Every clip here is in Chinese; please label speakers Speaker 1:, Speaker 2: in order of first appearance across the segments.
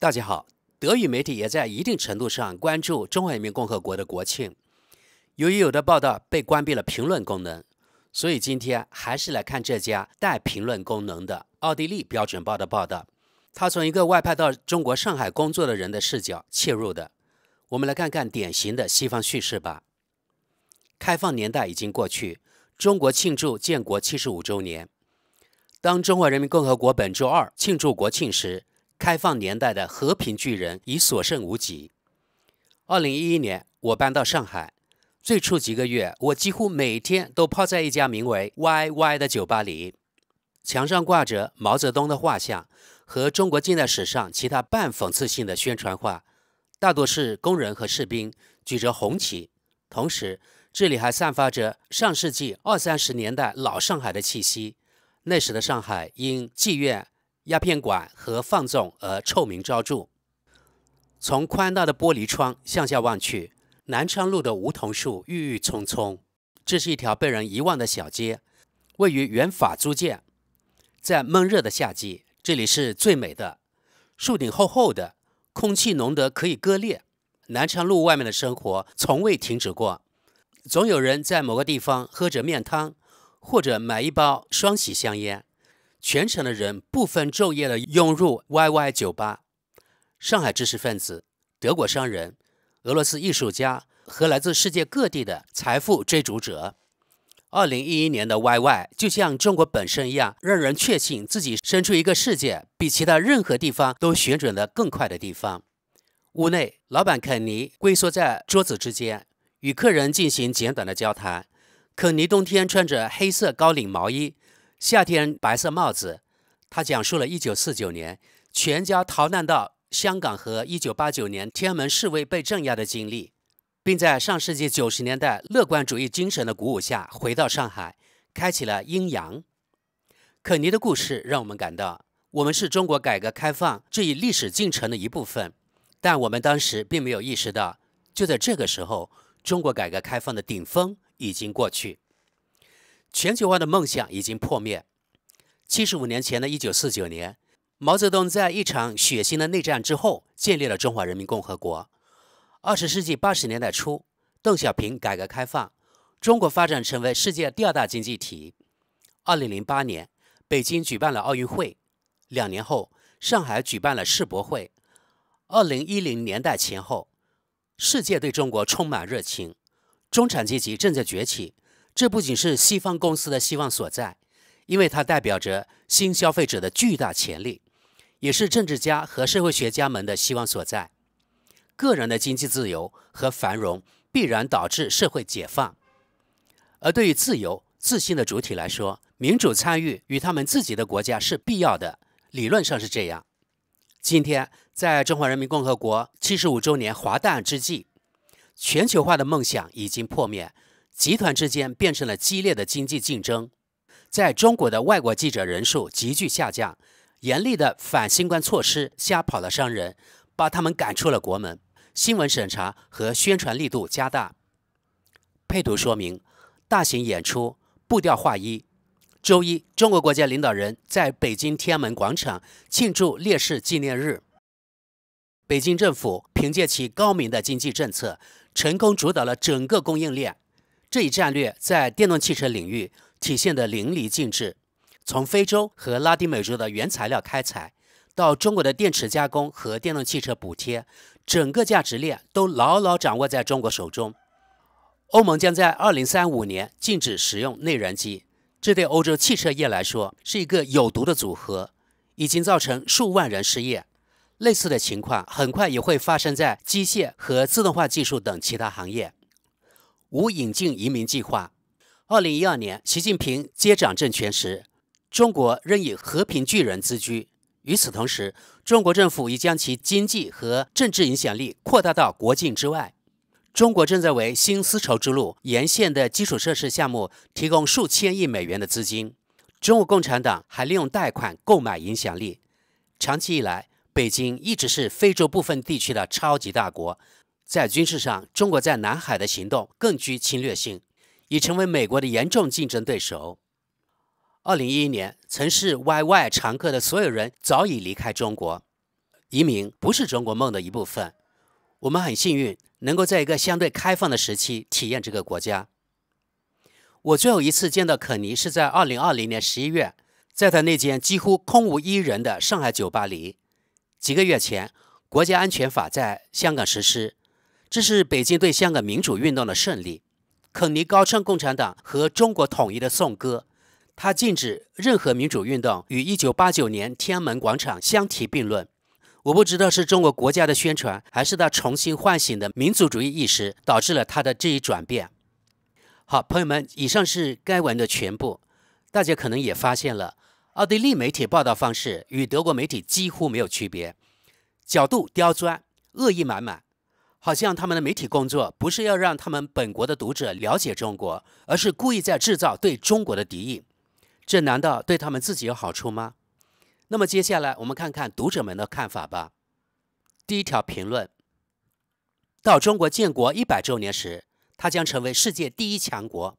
Speaker 1: 大家好，德语媒体也在一定程度上关注中华人民共和国的国庆。由于有的报道被关闭了评论功能，所以今天还是来看这家带评论功能的奥地利标准报的报道。他从一个外派到中国上海工作的人的视角切入的。我们来看看典型的西方叙事吧。开放年代已经过去，中国庆祝建国75周年。当中华人民共和国本周二庆祝国庆时，开放年代的和平巨人已所剩无几。2011年，我搬到上海，最初几个月，我几乎每天都泡在一家名为 YY 的酒吧里，墙上挂着毛泽东的画像和中国近代史上其他半讽刺性的宣传画，大多是工人和士兵举着红旗，同时这里还散发着上世纪20-30年代老上海的气息。那时的上海因妓院、鸦片馆和放纵而臭名昭著。从宽大的玻璃窗向下望去，南昌路的梧桐树郁郁葱葱。这是一条被人遗忘的小街，位于原法租界。在闷热的夏季，这里是最美的，树顶厚厚的，空气浓得可以割裂。南昌路外面的生活从未停止过，总有人在某个地方喝着面汤，或者买一包双喜香烟。全城的人不分昼夜地涌入 YY 酒吧。上海知识分子、德国商人、俄罗斯艺术家和来自世界各地的财富追逐者。2011年的 YY 就像中国本身一样，让人确信自己身处一个世界比其他任何地方都旋转得更快的地方。屋内，老板肯尼龟缩在桌子之间，与客人进行简短的交谈。肯尼冬天穿着黑色高领毛衣，夏天白色帽子。他讲述了1949年全家逃难到香港和1989年天安门示威被镇压的经历，并在上世纪90年代乐观主义精神的鼓舞下回到上海，开启了阴阳。肯尼的故事让我们感到，我们是中国改革开放这一历史进程的一部分，但我们当时并没有意识到，就在这个时候，中国改革开放的顶峰已经过去，全球化的梦想已经破灭。75年前的1949年，毛泽东在一场血腥的内战之后建立了中华人民共和国。20世纪80年代初，邓小平改革开放，中国发展成为世界第2大经济体。2008年，北京举办了奥运会，2年后，上海举办了世博会。2010年代前后，世界对中国充满热情，中产阶级正在崛起。这不仅是西方公司的希望所在，因为它代表着新消费者的巨大潜力，也是政治家和社会学家们的希望所在。个人的经济自由和繁荣必然导致社会解放，而对于自由、自信的主体来说，民主参与与他们自己的国家是必要的，理论上是这样。今天，在中华人民共和国75周年华诞之际，全球化的梦想已经破灭，集团之间变成了激烈的经济竞争。在中国的外国记者人数急剧下降，严厉的反新冠措施吓跑了商人，把他们赶出了国门。新闻审查和宣传力度加大。配图说明：大型演出，步调划一。周一，中国国家领导人在北京天安门广场庆祝烈士纪念日。北京政府凭借其高明的经济政策，成功主导了整个供应链。这一战略在电动汽车领域体现得淋漓尽致。从非洲和拉丁美洲的原材料开采，到中国的电池加工和电动汽车补贴，整个价值链都牢牢掌握在中国手中。欧盟将在2035年禁止使用内燃机，这对欧洲汽车业来说是一个有毒的组合，已经造成数万人失业。类似的情况很快也会发生在机械和自动化技术等其他行业。无引进移民计划。2012年，习近平接掌政权时，中国仍以和平巨人自居。与此同时，中国政府已将其经济和政治影响力扩大到国境之外。中国正在为新丝绸之路沿线的基础设施项目提供数千亿美元的资金。中国共产党还利用贷款购买影响力。长期以来，北京一直是非洲部分地区的超级大国。在军事上，中国在南海的行动更具侵略性，已成为美国的严重竞争对手。2011年，曾是 YY 常客的所有人早已离开中国。移民不是中国梦的一部分。我们很幸运能够在一个相对开放的时期体验这个国家。我最后一次见到肯尼是在2020年11月，在他那间几乎空无一人的上海酒吧里。几个月前，国家安全法在香港实施，这是北京对香港民主运动的胜利。肯尼高唱共产党和中国统一的颂歌，他禁止任何民主运动与1989年天安门广场相提并论。我不知道是中国国家的宣传，还是他重新唤醒的民族主义意识，导致了他的这一转变。好，朋友们，以上是该文的全部。大家可能也发现了，奥地利媒体报道方式与德国媒体几乎没有区别，角度刁钻，恶意满满，好像他们的媒体工作不是要让他们本国的读者了解中国，而是故意在制造对中国的敌意。这难道对他们自己有好处吗？那么接下来我们看看读者们的看法吧。第一条评论：到中国建国100周年时，它将成为世界第1强国。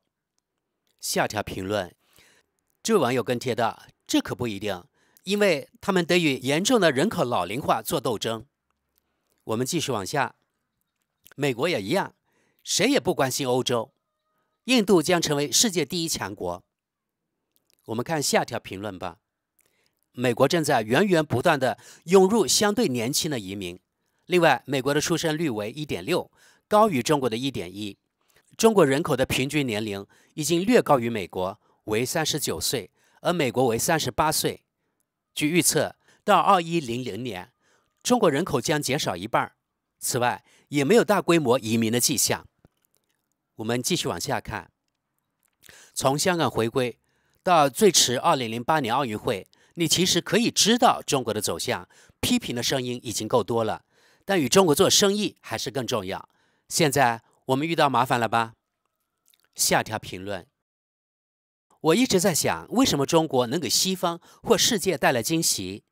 Speaker 1: 下条评论：这位网友跟贴道，这可不一定，因为他们得与严重的人口老龄化做斗争。我们继续往下，美国也一样，谁也不关心欧洲。印度将成为世界第1强国。我们看下条评论吧。美国正在源源不断地涌入相对年轻的移民。另外，美国的出生率为 1.6， 高于中国的 1.1。中国人口的平均年龄已经略高于美国，为39岁，而美国为38岁。据预测，到2100年，中国人口将减少一半。此外，也没有大规模移民的迹象。我们继续往下看。从香港回归到最迟2008年奥运会，你其实可以知道中国的走向，批评的声音已经够多了，但与中国做生意还是更重要。现在我们遇到麻烦了吧？下条评论：我一直在想，为什么中国能给西方或世界带来惊喜？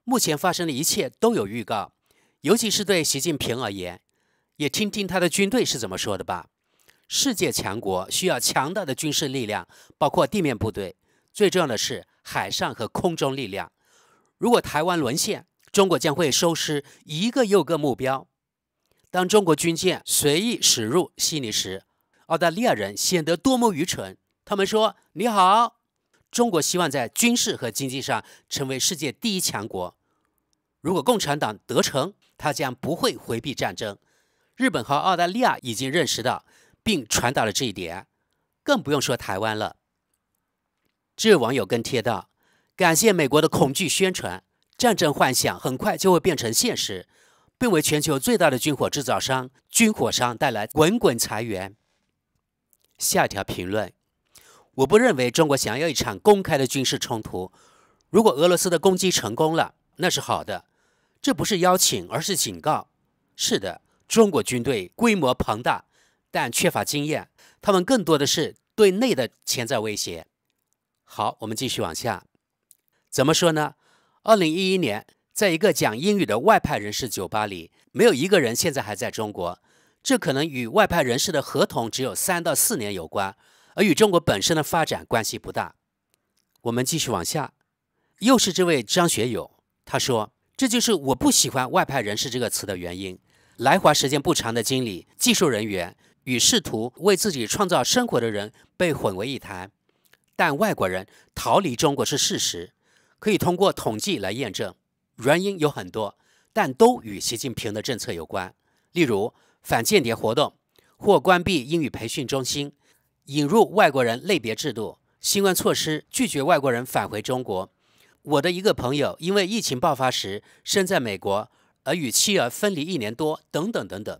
Speaker 1: 目前发生的一切都有预告，尤其是对习近平而言。也听听他的军队是怎么说的吧。世界强国需要强大的军事力量，包括地面部队，最重要的是海上和空中力量。如果台湾沦陷，中国将会收失一个又个目标。当中国军舰随意驶入悉尼时，澳大利亚人显得多么愚蠢。他们说：“你好，中国希望在军事和经济上成为世界第1强国。如果共产党得逞，他将不会回避战争。”日本和澳大利亚已经认识到并传达了这一点，更不用说台湾了。这位网友跟贴道：感谢美国的恐惧宣传，战争幻想很快就会变成现实，并为全球最大的军火制造商军火商带来滚滚财源。下一条评论：我不认为中国想要一场公开的军事冲突。如果俄罗斯的攻击成功了，那是好的，这不是邀请，而是警告。是的，中国军队规模庞大，但缺乏经验，他们更多的是对内的潜在威胁。好，我们继续往下。怎么说呢？2011年，在一个讲英语的外派人士酒吧里，没有一个人现在还在中国。这可能与外派人士的合同只有3到4年有关，而与中国本身的发展关系不大。我们继续往下，又是这位张学友，他说：“这就是我不喜欢外派人士这个词的原因。来华时间不长的经理、技术人员与试图为自己创造生活的人被混为一谈。但外国人逃离中国是事实，可以通过统计来验证。原因有很多，但都与习近平的政策有关，例如反间谍活动，或关闭英语培训中心，引入外国人类别制度，新冠措施拒绝外国人返回中国。我的一个朋友因为疫情爆发时身在美国，而与妻儿分离1年多，等等等等。”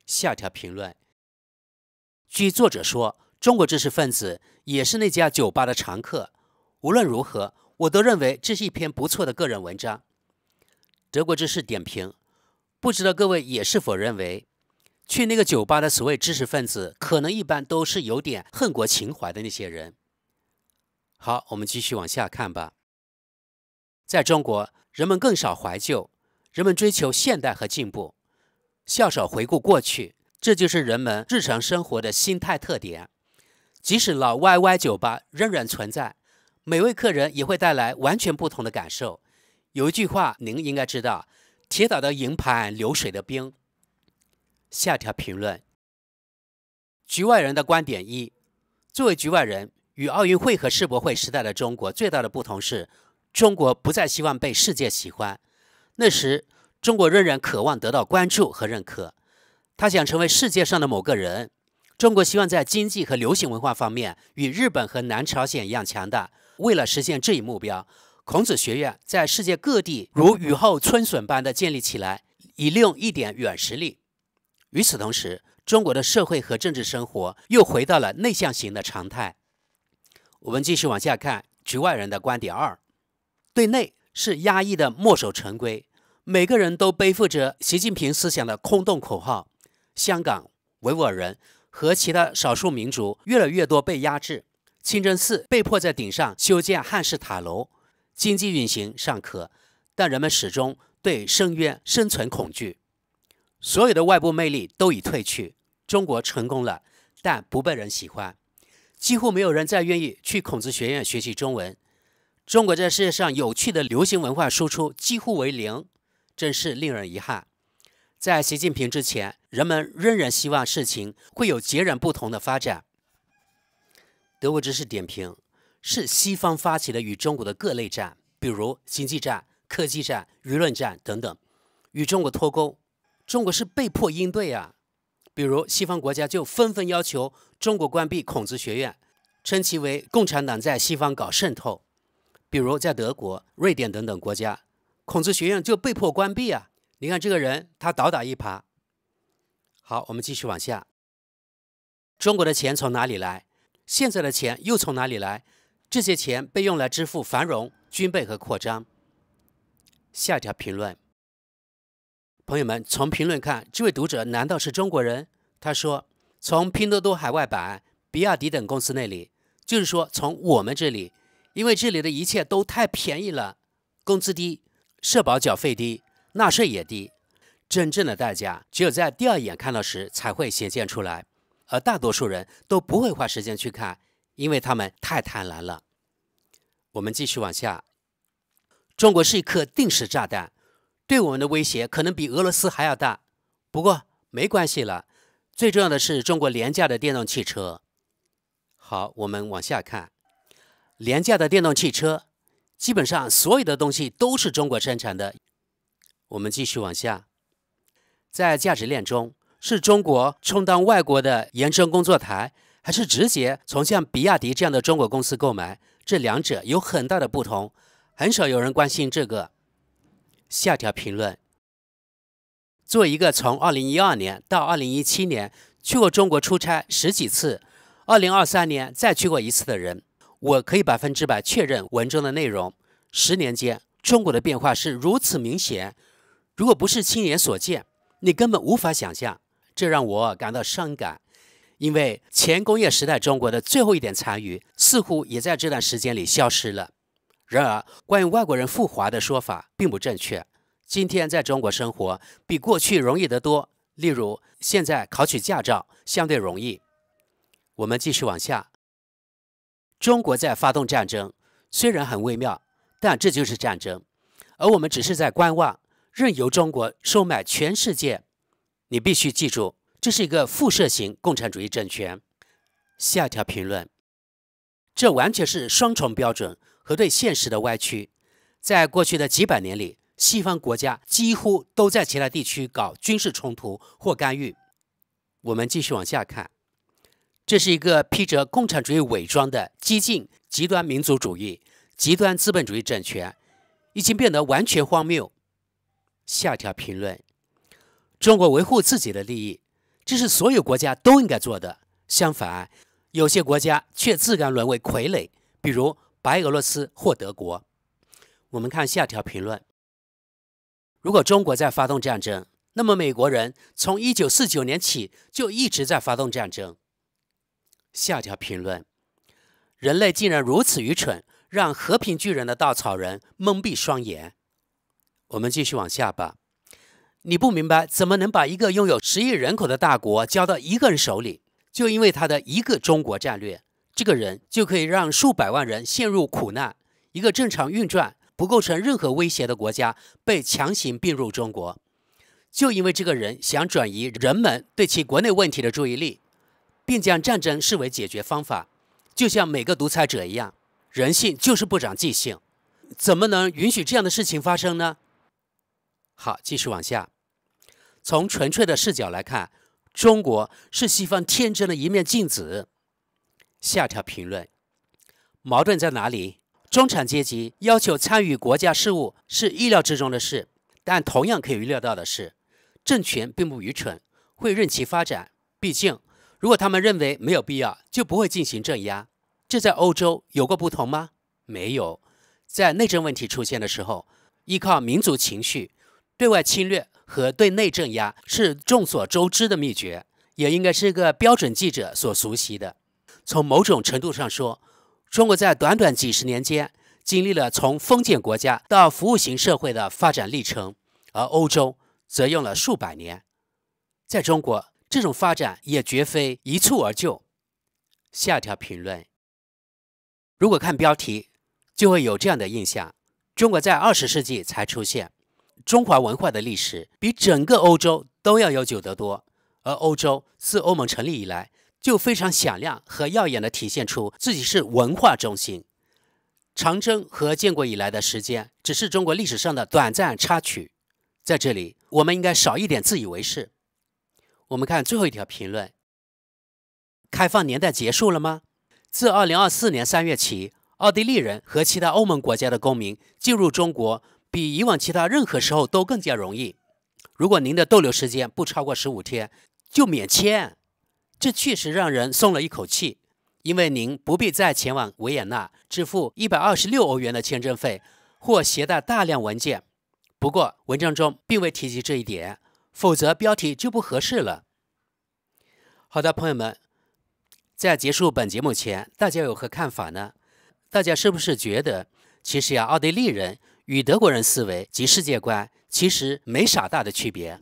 Speaker 1: 下条评论：据作者说，中国知识分子也是那家酒吧的常客。无论如何，我都认为这是一篇不错的个人文章。德国知识点评：不知道各位也是否认为，去那个酒吧的所谓知识分子，可能一般都是有点恨国情怀的那些人。好，我们继续往下看吧。在中国，人们更少怀旧，人们追求现代和进步，较少回顾过去，这就是人们日常生活的心态特点。即使老 YY 酒吧仍然存在，每位客人也会带来完全不同的感受。有一句话您应该知道：铁打的营盘流水的兵。下条评论：局外人的观点一，作为局外人，与奥运会和世博会时代的中国最大的不同是，中国不再希望被世界喜欢。那时，中国仍然渴望得到关注和认可，他想成为世界上的某个人。中国希望在经济和流行文化方面与日本和南朝鲜一样强大。为了实现这一目标，孔子学院在世界各地如雨后春笋般的建立起来，以利用一点软实力。与此同时，中国的社会和政治生活又回到了内向型的常态。我们继续往下看局外人的观点二：对内是压抑的墨守成规，每个人都背负着习近平思想的空洞口号。香港、维吾尔人和其他少数民族越来越多被压制，清真寺被迫在顶上修建汉式塔楼，经济运行尚可，但人们始终对深渊生存恐惧。所有的外部魅力都已褪去，中国成功了，但不被人喜欢，几乎没有人再愿意去孔子学院学习中文。中国在世界上有趣的流行文化输出几乎为零，真是令人遗憾。在习近平之前，人们仍然希望事情会有截然不同的发展。德国知识点评：是西方发起的与中国的各类战，比如经济战、科技战、舆论战等等，与中国脱钩。中国是被迫应对啊。比如西方国家就纷纷要求中国关闭孔子学院，称其为共产党在西方搞渗透。比如在德国、瑞典等等国家，孔子学院就被迫关闭啊。你看这个人，他倒打一耙。好，我们继续往下。中国的钱从哪里来？现在的钱又从哪里来？这些钱被用来支付繁荣、军备和扩张。下一条评论。朋友们，从评论看，这位读者难道是中国人？他说，从拼多多海外版、比亚迪等公司那里，就是说从我们这里，因为这里的一切都太便宜了，工资低，社保缴费低，纳税也低，真正的代价只有在第二眼看到时才会显现出来，而大多数人都不会花时间去看，因为他们太贪婪了。我们继续往下。中国是一颗定时炸弹，对我们的威胁可能比俄罗斯还要大。不过没关系了，最重要的是中国廉价的电动汽车。好，我们往下看。廉价的电动汽车，基本上所有的东西都是中国生产的。我们继续往下。在价值链中，是中国充当外国的延伸工作台，还是直接从像比亚迪这样的中国公司购买？这两者有很大的不同，很少有人关心这个。下条评论。作为一个从2012年到2017年去过中国出差10几次，2023年再去过一次的人，我可以100%确认文中的内容。10年间，中国的变化是如此明显，如果不是亲眼所见，你根本无法想象。这让我感到伤感，因为前工业时代中国的最后一点残余似乎也在这段时间里消失了。然而，关于外国人赴华的说法并不正确。今天在中国生活比过去容易得多，例如现在考取驾照相对容易。我们继续往下。中国在发动战争，虽然很微妙，但这就是战争，而我们只是在观望，任由中国收买全世界。你必须记住，这是一个辐射型共产主义政权。下一条评论。这完全是双重标准和对现实的歪曲。在过去的几百年里，西方国家几乎都在其他地区搞军事冲突或干预。我们继续往下看。这是一个披着共产主义伪装的激进极端民族主义、极端资本主义政权，已经变得完全荒谬。下一条评论。中国维护自己的利益，这是所有国家都应该做的。相反，有些国家却自甘沦为傀儡，比如白俄罗斯或德国。我们看下条评论。如果中国在发动战争，那么美国人从1949年起就一直在发动战争。下条评论。人类竟然如此愚蠢，让和平巨人的稻草人蒙蔽双眼。我们继续往下吧。你不明白怎么能把一个拥有10亿人口的大国交到一个人手里，就因为他的一个中国战略，这个人就可以让数百万人陷入苦难。一个正常运转、不构成任何威胁的国家被强行并入中国。就因为这个人想转移人们对其国内问题的注意力，并将战争视为解决方法，就像每个独裁者一样，人性就是不长记性，怎么能允许这样的事情发生呢？好，继续往下。从纯粹的视角来看，中国是西方天真的一面镜子。下条评论，矛盾在哪里？中产阶级要求参与国家事务是意料之中的事，但同样可以预料到的是，政权并不愚蠢，会任其发展。毕竟，如果他们认为没有必要，就不会进行镇压。这在欧洲有过不同吗？没有。在内政问题出现的时候，依靠民族情绪，对外侵略和对内镇压是众所周知的秘诀，也应该是个标准记者所熟悉的。从某种程度上说，中国在短短几十年间经历了从封建国家到服务型社会的发展历程，而欧洲则用了数百年。在中国，这种发展也绝非一蹴而就。下条评论，如果看标题，就会有这样的印象：中国在20世纪才出现，中华文化的历史比整个欧洲都要悠久得多，而欧洲自欧盟成立以来，就非常响亮和耀眼地体现出自己是文化中心。长征和建国以来的时间只是中国历史上的短暂插曲，在这里我们应该少一点自以为是。我们看最后一条评论，开放年代结束了吗？自2024年3月起，奥地利人和其他欧盟国家的公民进入中国比以往其他任何时候都更加容易。如果您的逗留时间不超过15天，就免签。这确实让人松了一口气，因为您不必再前往维也纳支付126欧元的签证费或携带大量文件。不过文章中并未提及这一点，否则标题就不合适了。好的，朋友们，在结束本节目前，大家有何看法呢？大家是不是觉得其实奥地利人与德国人思维及世界观其实没啥大的区别？